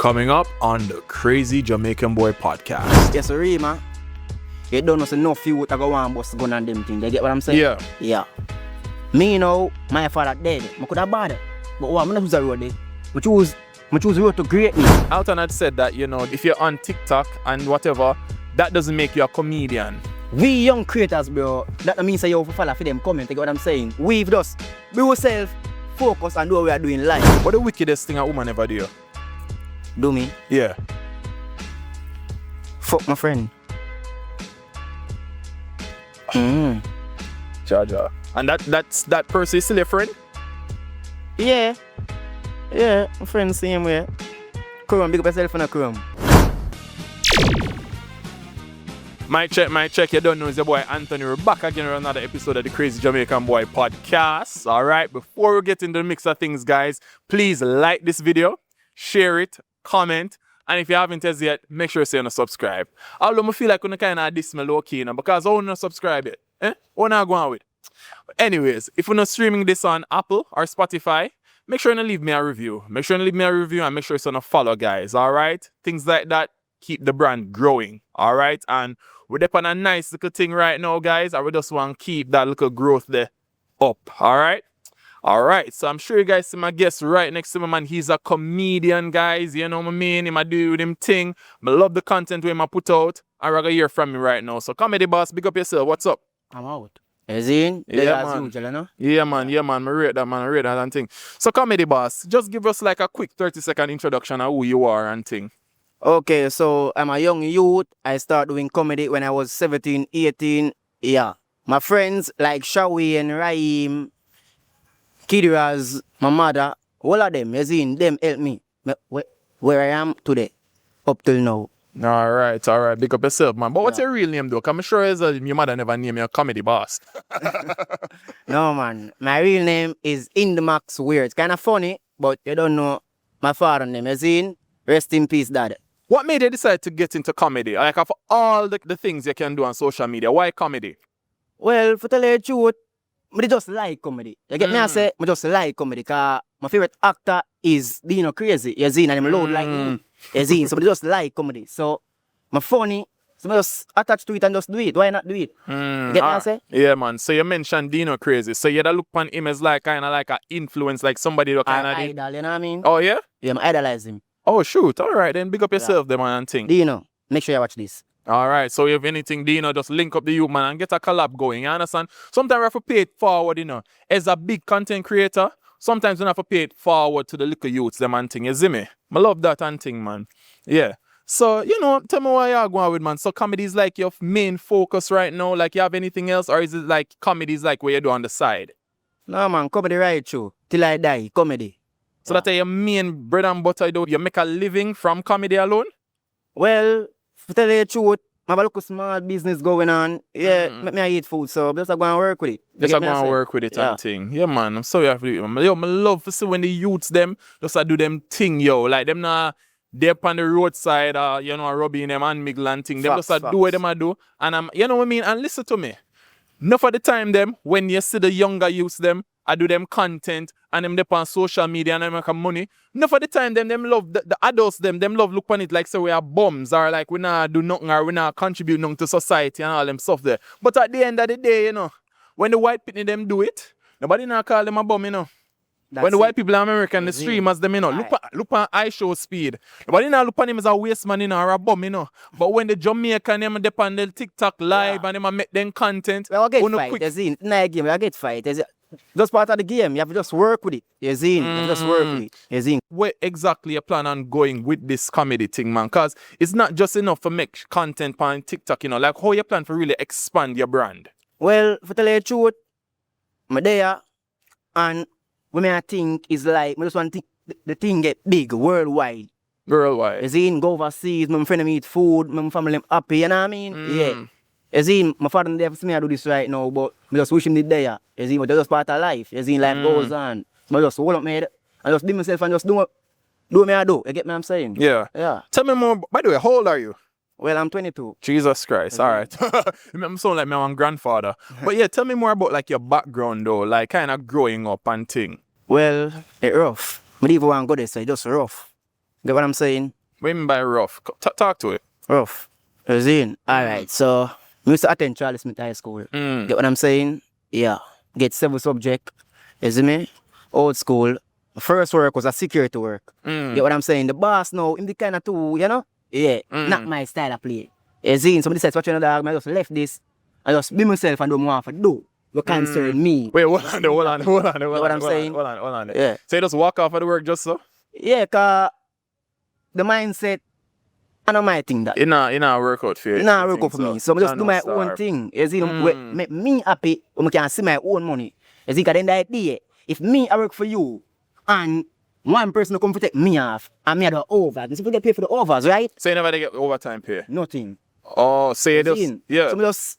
Coming up on the Crazy Jamaican Bwoy Podcast. Yes, Rema. You don't know enough you would go on bust gun on them things. You get what I'm saying? Yeah. Yeah. Me now, my father dead. I could have bad. But what I'm not choose a road. I choose road to greatness. Alton had said that, you know, if you're on TikTok and whatever, that doesn't make you a comedian. We young creators, bro, that means that you have to follow for them comment. You get what I'm saying? We've just be ourselves, focus and do what we are doing live. What the wickedest thing a woman ever do? Do me? Yeah. Fuck my friend. Jaja. And that person is still your friend? Yeah. Yeah, my friend same way. Chrome, big up yourself on a Chrome. My check, you don't know, it's your boy Anthony. We're back again with another episode of the Crazy Jamaican Bwoy Podcast. Alright, before we get into the mix of things, guys, please like this video, share it, comment, and if you haven't as yet, make sure you say subscribe. Although I feel like I'm kind of diss me low key now because I want to subscribe it. What not going with? Anyways, if you're not streaming this on Apple or Spotify, make sure you leave me a review. Make sure you leave me a review and make sure you're follow, guys. Alright? Things like that keep the brand growing. Alright? And we're up on a nice little thing right now, guys. I just want to keep that little growth there up. Alright? Alright, so I'm sure you guys see my guest right next to me, man. He's a comedian, guys. You know what I mean? He do with him thing. I love the content we put out. I'm going to hear from me right now. So comedy boss, big up yourself. What's up? I'm out. Is in? Yeah, man. Usual, no? Yeah, man. I rate that, man. I rate that and thing. So comedy boss, just give us like a quick 30-second introduction of who you are and thing. Okay, so I'm a young youth. I started doing comedy when I was 17, 18. Yeah. My friends like Shawi and Raheem, Kidiraz, my mother, all of them, you see, them help me where I am today, up till now. Alright. Big up yourself, man. But what's your real name, though? I'm sure your mother never named you a comedy boss. No, man. My real name is Indamax Weird. It's kind of funny, but you don't know my father's name. You see, rest in peace, Dad. What made you decide to get into comedy? Like, of all the things you can do on social media, why comedy? Well, for tell you the truth, I just like comedy. You get me? I say, I just like comedy because my favorite actor is Dino Crazy. You see, and I'm loud like me. You see, so I just like comedy. So, I'm funny, so I just attach to it and just do it. Why not do it? You get me? I say? Yeah, man. So you mentioned Dino Crazy. So you look upon him as like kind of like an influence, like somebody that kind of idol, you know what I mean? Oh, yeah? Yeah, I idolize him. Oh, shoot. All right, then big up yourself, the man, and thing. Dino, make sure you watch this. All right, so if anything, Dino, just link up the youth, man, and get a collab going. You understand? Sometimes we have to pay it forward, you know. As a big content creator, sometimes we have to pay it forward to the little youths, them and thing. You see me? I love that and thing, man. Yeah. So, you know, tell me why you're going with, man. So comedy is like your main focus right now? Like you have anything else? Or is it like comedy is like what you do on the side? No, man, comedy right through. Till I die, comedy. So that's your main bread and butter, though. You make a living from comedy alone? Well, to tell you the truth, I have a little small business going on. Yeah, make me eat food, so I'm just going to work with it. Just going to work with it and thing. Yeah, man. I'm sorry for it, man. Yo, I love to see when the youths them just do them thing, yo. Like them now, they're on the roadside, you know, rubbing them and miggle and thing. Them just do what them do. And you know what I mean? And listen to me. Enough of the time them, when you see the younger youths them, I do them content and them dep on social media and them make money. Enough of the time them love the adults them love look on it like so we are bums or like we not do nothing or we not contribute nothing to society and all them stuff there. But at the end of the day, you know, when the white people them do it, nobody not call them a bum, you know. When the white people in America and the streamers them, you know, look on iShowSpeed. Nobody not look on him as a waste man, you know, or a bum, you know. But when the Jamaican them dep on the TikTok live and them make them content, well, I get fight, you see, in a game, I get fight. Just part of the game, you have to just work with it. You see, you have to just work with it. You see. Where exactly you plan on going with this comedy thing, man? Because it's not just enough to make content on TikTok, you know. Like, how you plan to really expand your brand? Well, for tell you the truth, I'm there, and what I think is like, I just want to think the thing get big, worldwide. Worldwide. You see, go overseas, my friend eat food, my family happy, you know what I mean? Yeah. You see, my father never see me do this right now, but I just wish him did there. You see, but that's just part of life. You see, life goes on. So I just hold up my head and just be myself and just do what I do. You get me what I'm saying? Yeah. Yeah. Tell me more. By the way, how old are you? Well, I'm 22. Jesus Christ. All right. I'm sound like my own grandfather. But yeah, tell me more about like your background though, like kind of growing up and thing. Well, it's rough. I didn't even want to go there, so it's just rough. Get what I'm saying? What do you mean by rough? Talk to it. Rough. You see? Alright, so I used to attend Charlie Smith High School. Mm. Get what I'm saying? Yeah. Get 7 subject. You see me? Old school. First work was a security work. Get what I'm saying? The boss now, him the kind of two, you know? Yeah. Not my style of play. You see? Somebody says, watch another dog, I just left this. I just be myself and do what I want to do. You concern me. Wait, hold on. Hold on. Yeah. So you just walk off of the work just so? Yeah, cause the mindset, I know my thing that. It not work out for you. It not work out for me. So I just do my starve. own thing. You see, make me happy when I can see my own money. You see, cause then the idea, if me I work for you and one person will come to take me off and me I do over, you get paid for the overs, right? So you never get overtime pay? Nothing. Oh, so you just, yeah. So I just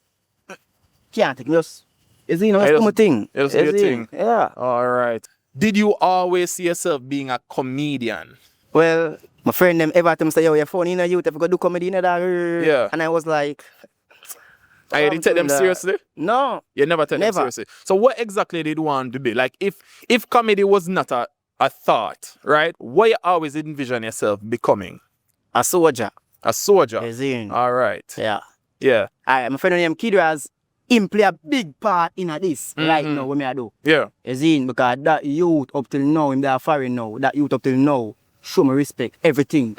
can't take me just, you see, just do my thing. You just do your thing. Yeah. All right. Did you always see yourself being a comedian? Well, my friend them ever tell me say, yo, you're funny in a youth, if you go do comedy in a dog. Yeah. And I was like, I didn't take them seriously? No. You never take them seriously. So what exactly did you want to be? Like if comedy was not a thought, right? What you always envision yourself becoming? A soldier. A soldier. All right. Yeah. Yeah. Alright, my friend named Kidras, him play a big part in this right now, what me I do. Yeah. You see, because that youth up till now, him there foreign now, that youth up till now, show me respect, everything.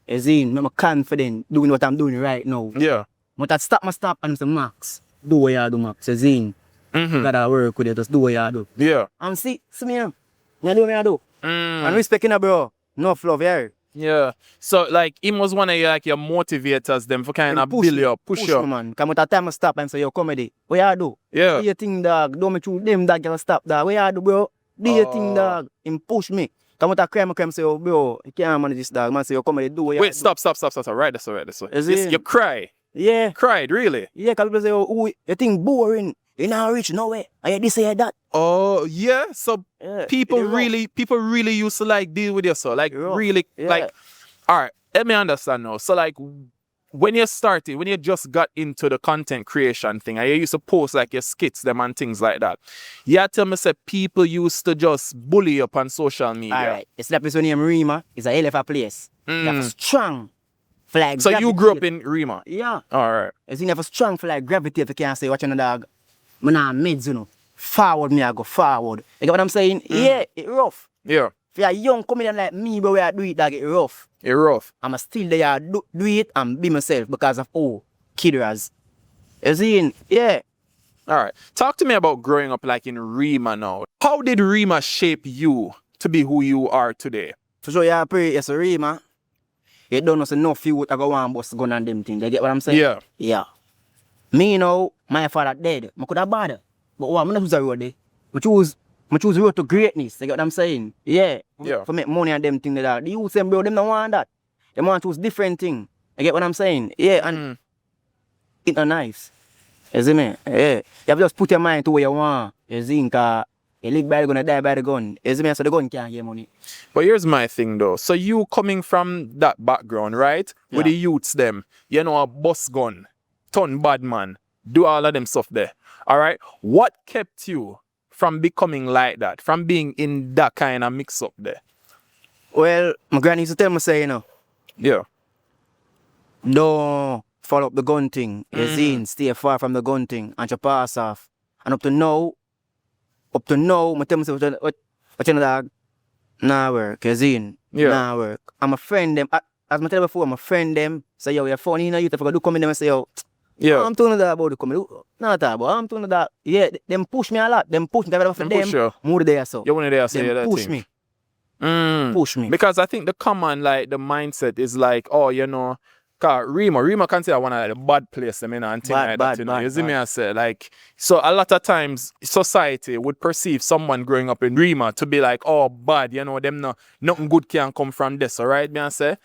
You see, I'm confident doing what I'm doing right now. Yeah. But I stop and say, Max, do what you do, Max. You see, gotta work with it, just do what you do. Yeah. And see me now, you do what I do. And respecting her, bro, no love here. Yeah. So like him was one of your motivators them for kind of build you up, push you. Man. Come with a time I stop and say, yo, comedy, what you do? Yeah. Do your thing, dog. Don't make you them dog can stop, dog. What you do, bro? Do your thing, dog. Him push me. Come with a crime say, yo, bro, you can't manage this, dog. Man say, yo, comedy, do what you do. Wait, stop. Right, that's all right. You cry. Yeah. Cried, really? Yeah, because people say, oh, you think boring. You not rich, no way. I this say that. Oh, yeah. So people really used to like deal with you, so like really like, all right, let me understand now. So like when you just got into the content creation thing, and you used to post like your skits, them and things like that. You tell me say people used to just bully you up on social media. All right. It's that place when name Rema. It's a hell of a place. You have a strong flag. So you grew up in Rema? Yeah. All right. It's in a strong flag gravity if you can't say watching a dog. I'm not mids, you know. Forward me, I go forward. You get what I'm saying? Yeah, it's rough. Yeah. If you're a young comedian like me, but I do it, dog, it's rough. It's rough. I'm still there, do it and be myself because of Kidras. You see? Yeah. All right. Talk to me about growing up like in Rema now. How did Rema shape you to be who you are today? For sure, you pray, yes, Rema. You don't know so enough you would go and bust gun and them things. You get what I'm saying? Yeah. Yeah. Me, you know, my father dead. I could have bother. But what I'm not choose a road there. I choose road to greatness. You get what I'm saying? Yeah. Yeah. For make money and them things like that. The youth say, bro, them don't want that. They want to choose different thing. You get what I'm saying? Yeah, and it's not nice. You see me? Yeah. You have to just put your mind to where you want. You see, because you live by the gun, you die by the gun. You see me? So the gun can't get money. But here's my thing though. So you coming from that background, right? With the youths them, you know, a bus gun, ton bad man, do all of them stuff there. All right? What kept you from becoming like that, from being in that kind of mix up there? Well, my granny used to tell me, say, you know, yeah, don't follow up the gun thing. You see, stay far from the gun thing and you pass off. And up to now, I tell myself, what you know, dog? Nah work, you see? Yeah. Nah work. And my friend them, as I tell you before, my friend them say, yo, you're funny, you know, you have to do comedy, them and say, yo, yeah. I'm talking about the comedy. Not that, but I'm talking about, yeah, them push me a lot. Them push me, them more there, so. You want to say that push thing. Me. Push me. Because I think the common, like, the mindset is like, oh, you know, cause Rema consider one of the bad place, and things like that, you know. You see me, I say, like, so a lot of times society would perceive someone growing up in Rema to be like, oh, bad, you know, them nothing good can come from this, all right, me I say.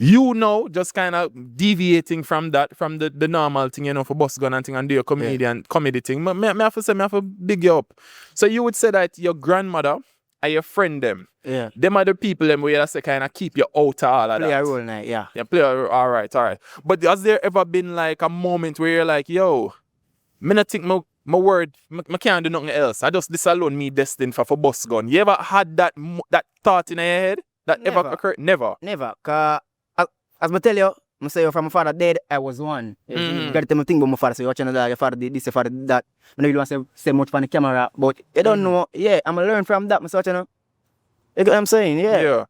You know, just kind of deviating from that, from the normal thing, you know, for bus gun and thing and do your comedy thing. Me have to say, me have to big you up. So you would say that your grandmother and your friend them, them are the people them where you say kind of keep you out of all of that. Play a role night, yeah. Yeah, play a role, all right. But has there ever been like a moment where you're like, yo, me not think my word, I can't do nothing else. I just, this alone me destined for bus gun. You ever had that thought in your head? That ever occurred? Never. Never. Cause as I tell you, I say from my father dead, I was one. You gotta tell me thing about my father. So you're watching that, your father did this, your father did that. I know you want to say much from the camera, but you don't know. Yeah, I'm gonna learn from that, you know. You get what I'm saying? Yeah.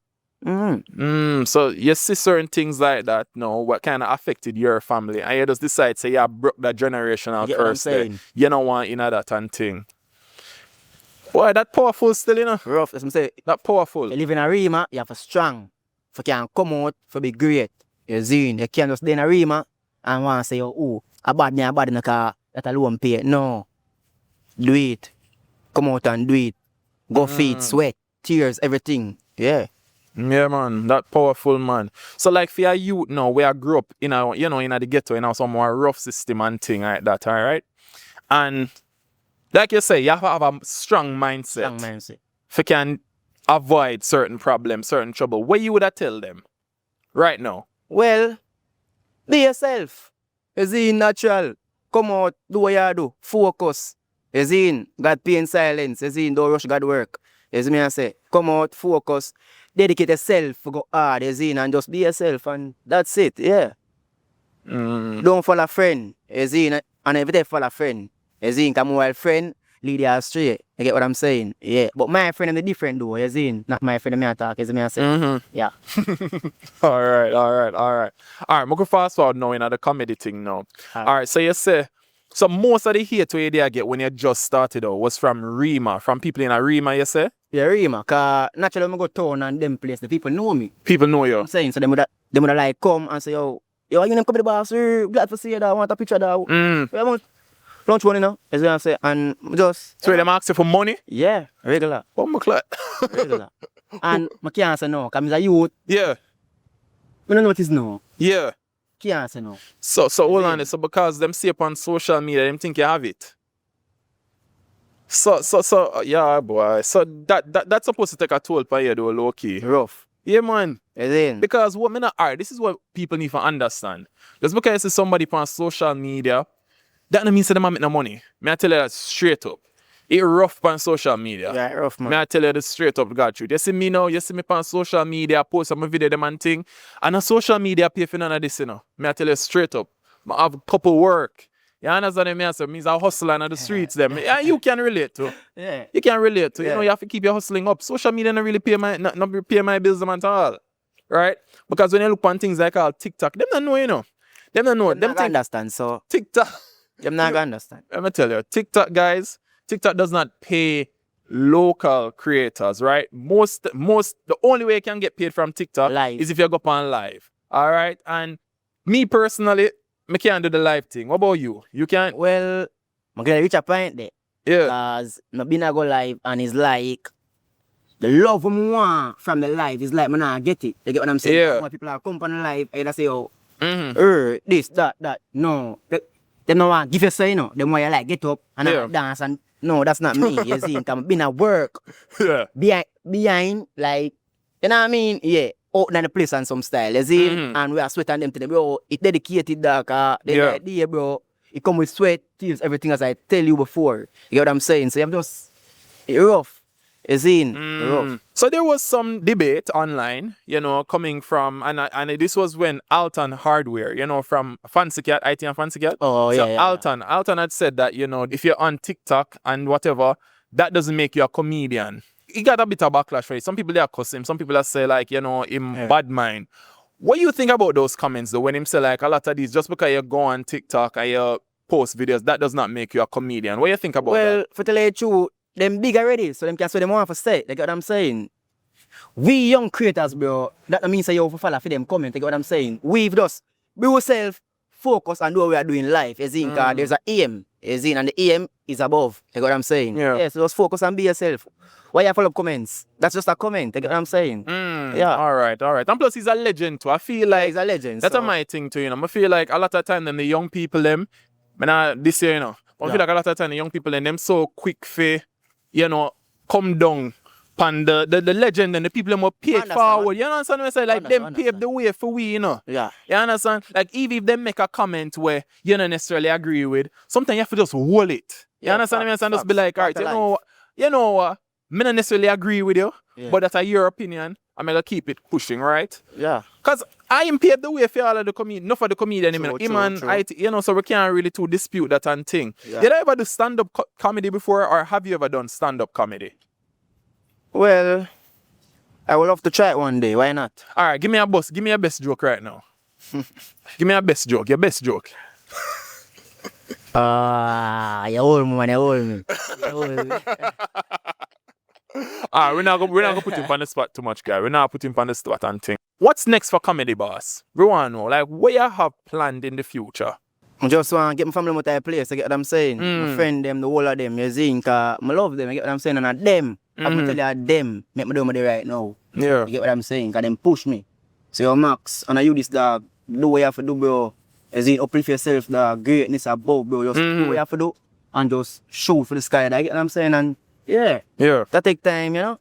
So you see certain things like that, no, what kind of affected your family, and you just decide, say, you broke that generational curse there. You don't want that and thing. Boy, that powerful still, you know. Rough, as I say. That powerful. You live in a Rema, you have a strong. If you can come out, for be great. You see, you can't just stay in a Rema and want to say, oh, a bad in the car, that alone pay. No. Do it. Come out and do it. Go feet, sweat, tears, everything. Yeah. Yeah, man, that powerful, man. So, like, for your youth now, where I grew up in a, in the ghetto, some more rough system and thing like that, all right? And, like you say, you have to have a strong mindset. Strong mindset. If you can avoid certain problems, certain trouble, what you would have tell them right now? Well, be yourself. Is in natural. Come out, do what you do. Focus. Is in God pay in silence. Is in don't rush God work. Is me I say, come out, focus. Dedicate yourself to go hard, and just be yourself, and that's it, yeah. Don't follow a friend, and if you follow a friend, come while friend, lead you astray. You get what I'm saying? Yeah. But my friend is different though, not my friend I talk, me I say. Yeah. All right. I'm going to fast forward now in the comedy thing now. All right, so you say, so most of the hate where you get when you just started out was from Rema, from people in a Rema, you say? Yeah, Rema, because naturally when I go town and them place, the people know me. People know you. I'm saying, so they would like come and say, yo, you name come to the bar, sir, glad to see you, I want a picture there. We want lunch money now, as I say, and just... So they ask you for money? Yeah, regular. Oh, my clock. Regular. And I can't say no, because I'm a youth. Yeah. I don't know what it is now. Yeah. Can't say no. So hold on, so because them see up on social media, them think you have it. So yeah, boy. So that's supposed to take a toll for you though, low key. Rough. Yeah, man. Is because what me not alright, this is what people need to understand. Just because you see somebody on social media, that don't mean say them make no money. Me I tell you that straight up. It rough on social media. Yeah, rough, man. Me I tell you this straight up, God truth. You see me now, you see me on social media, post some video them and thing. And on social media pay for none of this, Me I tell you straight up. I have a couple work. You understand me? I say, means I hustle on the streets them. Yeah, you can relate to. Yeah. You can relate to. Yeah. You have to keep your hustling up. Social media don't really pay my bills at all. Right? Because when you look on things like TikTok, them don't know, Them don't know. Them understand, so. TikTok. Them not gonna understand. Let me tell you, TikTok guys, TikTok does not pay local creators, right? The only way you can get paid from TikTok live. Is if you go on live. All right? And me personally, I can't do the live thing. What about you? You can't? Well, I'm gonna reach a point there. Yeah. Because I've been go live and it's like the love I want from the live is like I not get it. You get what I'm saying? Yeah. When people are come on the live, I say, oh, this, that. No. They don't want to give you say, They want you like get up and dance and no, that's not me. You see, I'm been at work. Yeah. Behind, like, you know what I mean? Yeah. Out in the place and some style, you see? And we are sweating them to them, bro. It dedicated dark, the idea, bro. It come with sweat, tears, everything as I tell you before. You get what I'm saying? So I'm just rough. You see? Rough. So there was some debate online, coming from and this was when Alton Hardware, from Fancy Cat, Ity Fancy Cat. Oh, so yeah. Alton had said that, if you're on TikTok and whatever, that doesn't make you a comedian. He got a bit of backlash for it. Some people they are cuss him. Some people that say like, him bad mind. What do you think about those comments though? When him say like a lot of these, just because you go on TikTok and you post videos, that does not make you a comedian. What do you think about that? Well, for tell you the truth, them big already, so them can say them want to say. You get what I'm saying? We young creators, bro, that means that you have to follow for them comment. You get what I'm saying? We've just be ourselves, focus on what we are doing in life. You see, because there's an aim. You see, and the aim is above. You get what I'm saying? Yeah. So just focus and be yourself. Why you follow up comments? That's just a comment. You get what I'm saying? Yeah. All right. And plus, he's a legend too. I feel like he's a legend. That's my thing too. I feel like a lot of time the young people this year, I feel like a lot of time the young people them so quick for, come down. And the legend and the people them will pay it forward. You understand what I say? Like them pave the way for we, Yeah. You understand? Like even if they make a comment where you don't necessarily agree with, sometimes you have to just hold it. You understand what I mean? Just be like, all right, you know what? Me not necessarily agree with you, but that's your opinion. I'm gonna keep it pushing, right? Yeah. Cause I am paved the way for all of the comedian, not for the comedian, True, him and true. Ity, you know, so we can't really too dispute that and thing. Yeah. Did I ever do stand-up comedy before, or have you ever done stand-up comedy? Well, I would love to try it one day. Why not? All right, give me a best joke right now. Give me a best joke, your best joke. You hold me, man. You hold me. You hold me. Alright, we're not gonna put him on the spot too much, guy. We're not putting him on the spot and thing. What's next for comedy, boss? We want to know, like, what you have planned in the future? I just want to get my family out of a place, you get what I'm saying? My friend them, the whole of them, you see, because I love them, you get what I'm saying? And them, I'm going to tell you, them, make me do what they right now. Yeah. You get what I'm saying? Because them push me. So, yo, Max, and you this, dog, do what you have to do, bro. You see, uplift yourself, dog, greatness above, bro. Just do what you have to do, and just shoot for the sky, you get what I'm saying? And, yeah. That take time, you know?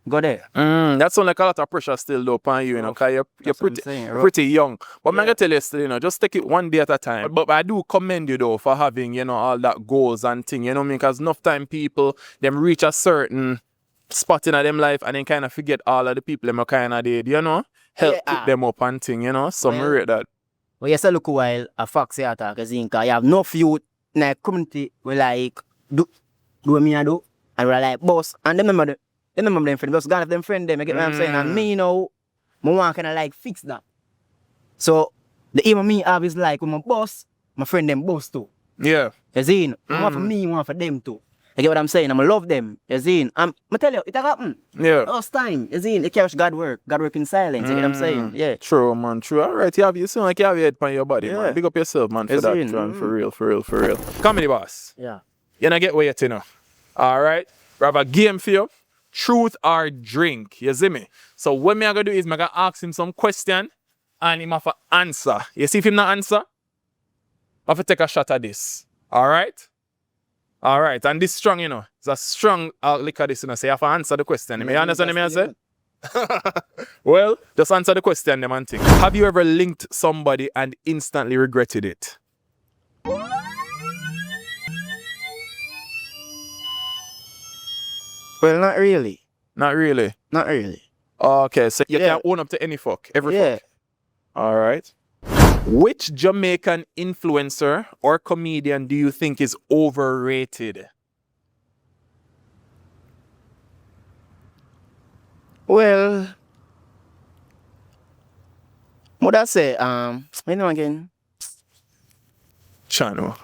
Go there. That sounds like a lot of pressure still though upon you, you know, because you're pretty young. But I'm going to tell you still, you know, just take it one day at a time. But I do commend you though for having, you know, all that goals and thing, you know what I mean? Because enough time people, them reach a certain spot in them life and then kind of forget all of the people them kind of did, you know? Help pick them up and thing, you know? So I rate that. Well, you say look a while, a fox here attack, because you have no youth in the community we like, do what me I do, and we like boss, and them remember them friends, just gone of them friend them, you get what I'm saying? And me, you know, I want kind of like fix that. So, the aim of me have is like with my boss, my friend them boss too. Yeah. You see? One for me, one for them too. You get what I'm saying? I love them. You see? I tell you, it happen. Yeah. Last time. You see? They catch God work in silence. You get what I'm saying? Yeah. True, man. True. All right. You sound like you have your head on your body, man. Big up yourself, man, for that, man. For real. Comedy boss. Yeah. You not get what you know. All right. We have a game for you. Truth or drink. You see me? So what me I gonna do is I gonna ask him some question and him have to answer. You see if him not answer, I have to take a shot at this. All right? All right. And this strong, you know. It's a strong liquor this, you know. So you have to answer the question. You understand me I say? Well, just answer the question, them and thing. Have you ever linked somebody and instantly regretted it? Well, not really. Not really. Not really. Okay, so you can own up to any fuck, every fuck. All right. Which Jamaican influencer or comedian do you think is overrated? Well, what I say, you know again. Chano.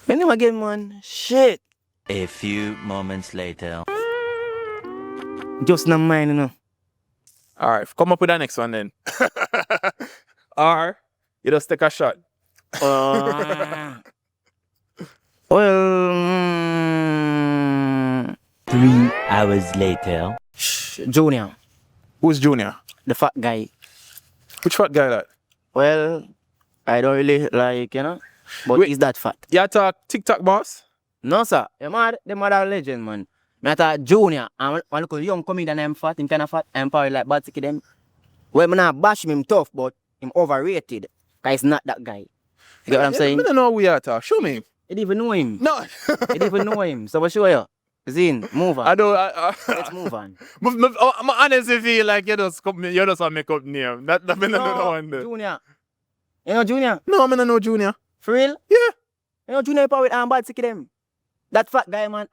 You know again, man. Shit. A few moments later. Just not mine, you know. All right, come up with the next one then. Or you just take a shot. Well, 3 hours later. Junior, Who's Junior? the fat guy. Which fat guy that? Well, I don't really like, you know, but Wait. he's that fat. You talk TikTok boss? No, sir. Them are legend, man. I thought Junior, and one little young comedian, I'm fat, him kind of fat, I'm probably like bad sick them. Well, I'm not bash him tough, but him overrated. Because he's not that guy. You get what I'm saying? I don't know who you talk. Show me. You didn't even know him. No. You didn't even know him. So, I'll show you. Zin, move on. I don't. Let's move on. I'm honestly feel like you just a make up name. That I don't know one there. Junior. You know Junior? No, I don't know Junior. For real? Yeah. You know Junior probably with bad sick them. That fat guy, man.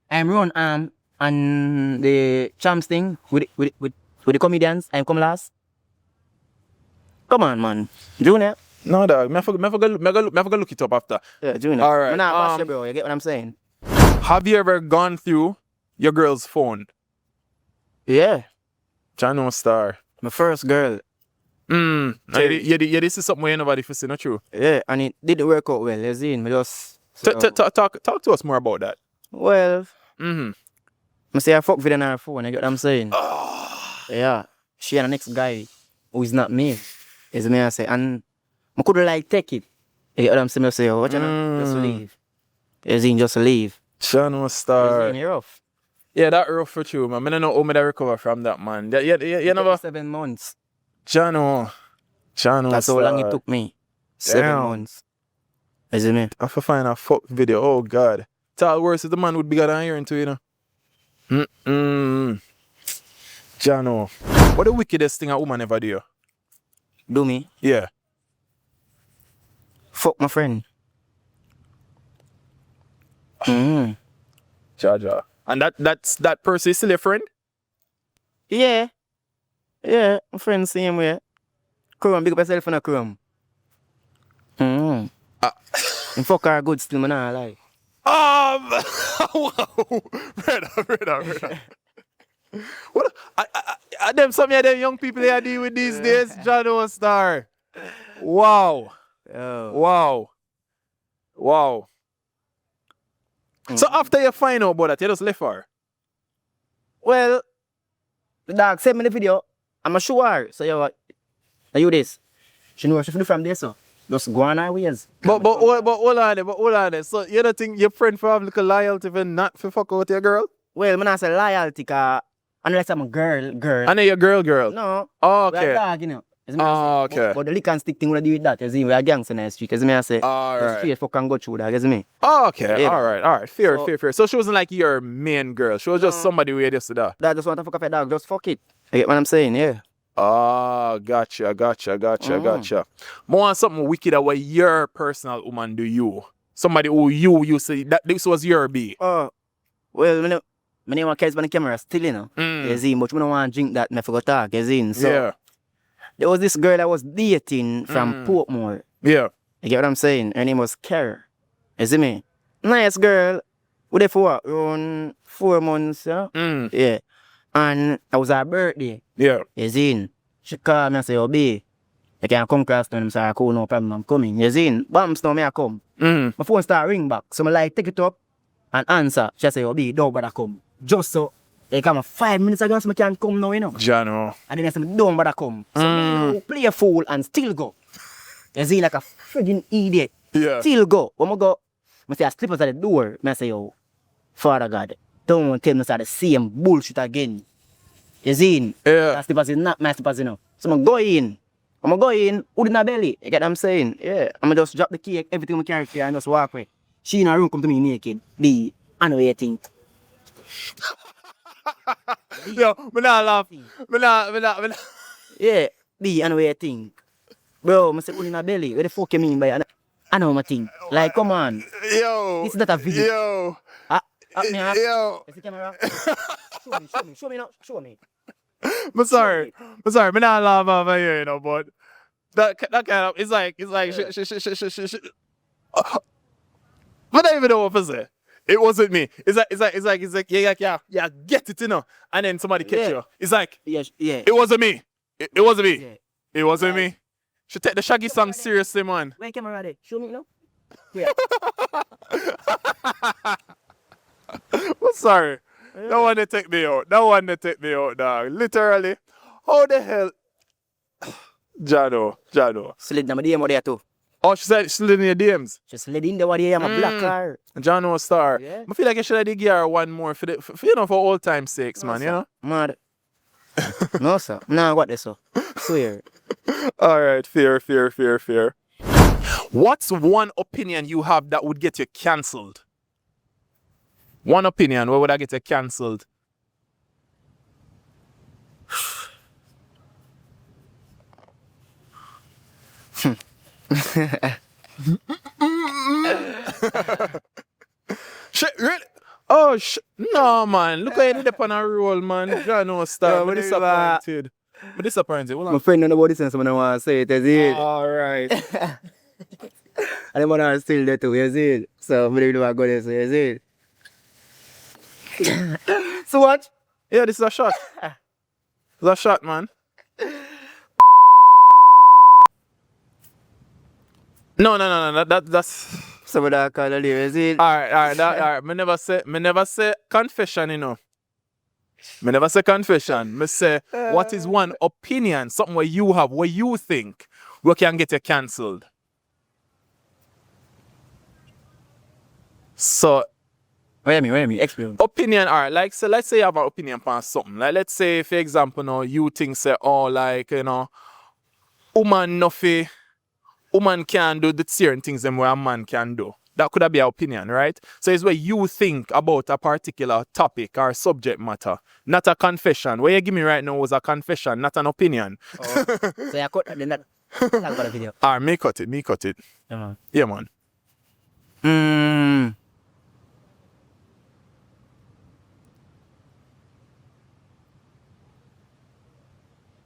I'm run and the champs thing with the comedians. I'm come last. Come on, man. Junior. No, dog. I forgot look it up after. Yeah, Junior. All right. I'm not bash you, bro. You get what I'm saying? Have you ever gone through your girl's phone? Yeah. Chano Star. My first girl. Yeah, this is something where nobody for see, not true. Yeah, and it didn't work out well. You see, me just Talk to us more about that. well. I say I fuck with her phone. You get what I'm saying? Yeah. She and the next guy who is not me. Is me I say, and I couldn't like take it. You get what I'm saying? I say, oh, what you know? Just leave. You see, just leave. Chano Star. You see, rough. Yeah, that rough for you, man. I don't know how me that recover from that, man. You never. 7 months. Chano. That's how long it took me. 7 months. You see me? I have to find a fuck video. Oh God. Tell worse if the man would be bigger than hearing to, you know. Jano. What the wickedest thing a woman ever do? Do me? Yeah. Fuck my friend. Jaja. And that person is still a friend? Yeah. Yeah, my friend same way. Chrome, big up yourself on a Chrome. And fuck her good still, man, I lie. Wow. Brother. What? Them some of them young people they deal with these days, Jano Star. Wow. Oh. Wow. So after you find out about that, you just left her? Well, the dog sent me the video. I'm sure her. So you this. She know what she do from there, so. Just go on her ways. But hold on there. So you don't think your friend for have little loyalty for not for fuck out your girl? Well, I'm not say loyalty, cause unless I'm a girl. I know you're girl. No. Oh, We okay. are dog, you know. As me Oh, I say. okay. But the lick and stick thing when I do with that, you see, we are gangster in the street, as me I say. Alright. Straight fuck and go through that, as me. Oh, okay. Yeah. All right. Fair. So she wasn't like your main girl. She was just somebody we just that. That just want to fuck up a dog, just fuck it. You get what I'm saying, yeah. Oh, gotcha. More want something wicked that what your personal woman do you. Somebody who you say that this was your B. Well, my name was carry on the camera still, you know. You see, but I don't want to drink that, I forgot to talk, you see. So, Yeah. there was this girl I was dating from Portmore. Yeah. You get what I'm saying? Her name was Kara. You see me? Nice girl. We there for what? Around 4 months, yeah? Yeah. And it was her birthday. Yeah. You see? She called me and said, "Oh, B, you can come across to him." I said, "Cool, no problem, I'm coming." You see? Bams, now me I come. My phone start ring back. So I like take it up and answer. She said, "Oh, B, don't bother come." Just so, they come 5 minutes ago, so I can't come now, you know. Jano. And then I said, "Don't bother come." So me play a fool and still go. You see, like a friggin' idiot. Yeah. Still go. When I go, I say I slip outside the door. I say, "Oh, Father God, don't tell me the same bullshit again." You see? Yeah. That slippers is not my slippers, you know. So I'm going in, hood in her belly. You get what I'm saying? Yeah. I'm just drop the cake, everything I carry here and just walk away. She in her room come to me naked. B, I know what you think. Yo, me not laugh. Me not. Yeah, B, I know what you think. Bro, I say hood in her belly. What the fuck you mean by it? I know my thing. Like, come on. Yo. This is not a video. Yo. Me up. Yo. Is the camera? Show me now. Show me. I'm sorry. Me not laugh over here, you know, but that kind of it's like But I don't even know what to say. It wasn't me. It's like yeah, get it, you know. And then somebody catch you. It's like Yeah. it wasn't me. It wasn't me. Yeah. It wasn't me. Should take the Shaggy song seriously, man. Where camera there? Show me now. Yeah. I'm sorry. No one to take me out. Dog. Literally. How the hell? Jano. Slid na my DM there too. Oh, she said she's in your DMs. She slid in the one there, I'm a black car. Jano Star. Yeah. I feel like I should have give her one more for for old time's sakes, man, you know? Mad. No, sir. Nah, what this, sir? Swear. Alright, fair. What's one opinion you have that would get you cancelled? One opinion, where would I get you cancelled? Shit, really? Oh, no, man. Look how you did up on a roll, man. John no star. I'm disappointed. Hold My friend don't know about this and someone want to say it, you see it? Alright. And the man are still there too, you see it? So, I really want to go there, so you see it? So what? Yeah, this is a shot. It's a shot, man. No. That's. Someone that call the name, you see it? Alright. Me never say confession, you know. Me never say confession. Me say, what is one opinion, something where you have, where you think we can get you cancelled? So, What do you mean? Explain. opinion, alright, like, so let's say you have an opinion on something. Like, let's say, for example, no, you think, say, oh, like, you know, woman can't do the certain things them where a man can do. That could be an opinion, right? So it's where you think about a particular topic or subject matter, not a confession. What you give me right now was a confession, not an opinion. Oh. So you cut then that talk about the video. Alright, me cut it. Yeah, man. Yeah, man.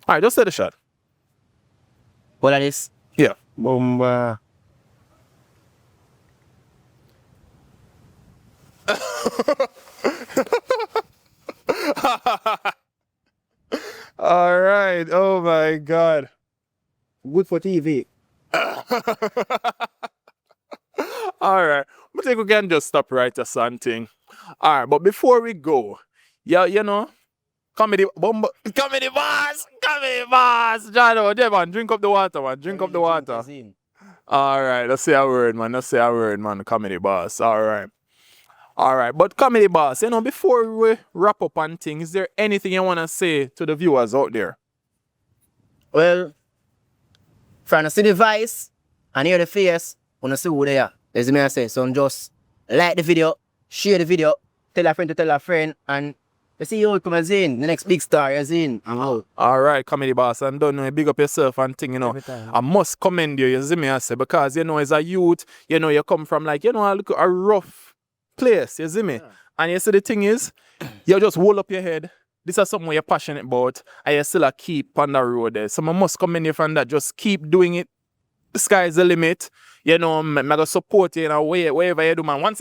Alright, just say the shot. What are this? Yeah. Bomba. Alright, oh my God. Good for TV. Alright, I think we can just stop right at something. Alright, but before we go, yeah, you know, comedy boss. Jano, Devon, drink up the water, man. Drink up the water. Alright, let's say a word, man. Comedy boss. Alright. But comedy boss, you know, before we wrap up on things, is there anything you want to say to the viewers out there? Well, from the see the voice and hear the face, wanna see who they are. As me I say, so just like the video, share the video, tell a friend to tell a friend, and you see how it comes in. The next big star is in. I'm out. Alright, comedy boss, and don't know, big up yourself and thing, you know. I must commend you see me I say, because you know, as a youth, you know, you come from like, you know, a rough place, you see me? Yeah. And you see the thing is, you just hold up your head. This is something you're passionate about, and you still keep on the road there. So I must commend you from that. Just keep doing it. The sky's the limit. You know, I'm gonna support you in a way, wherever you do, man. Once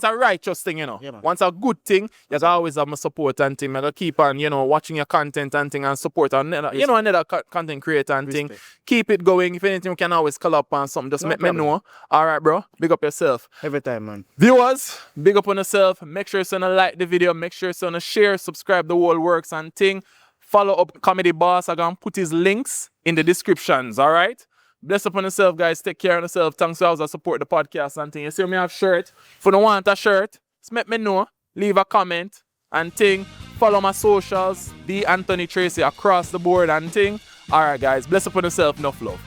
a righteous thing, you know. Yeah, once a good thing, you always have my support and thing. I'm gonna keep on, you know, watching your content and thing and support another, you know, another content creator and thing. Keep it going. If anything, we can always call up on something. Just let me know. Alright, bro. Big up yourself. Every time, man. Viewers, big up on yourself. Make sure you like the video. Make sure you share, subscribe, the whole works and thing. Follow up Comedy Boss. I'm gonna put his links in the descriptions, alright? Bless upon yourself, guys. Take care of yourself. Thanks for all support the podcast and thing. You see me have shirt. If you don't want a shirt, just let me know. Leave a comment and thing. Follow my socials. The Anthony Tracey across the board and thing. Alright, guys. Bless upon yourself. Enough love.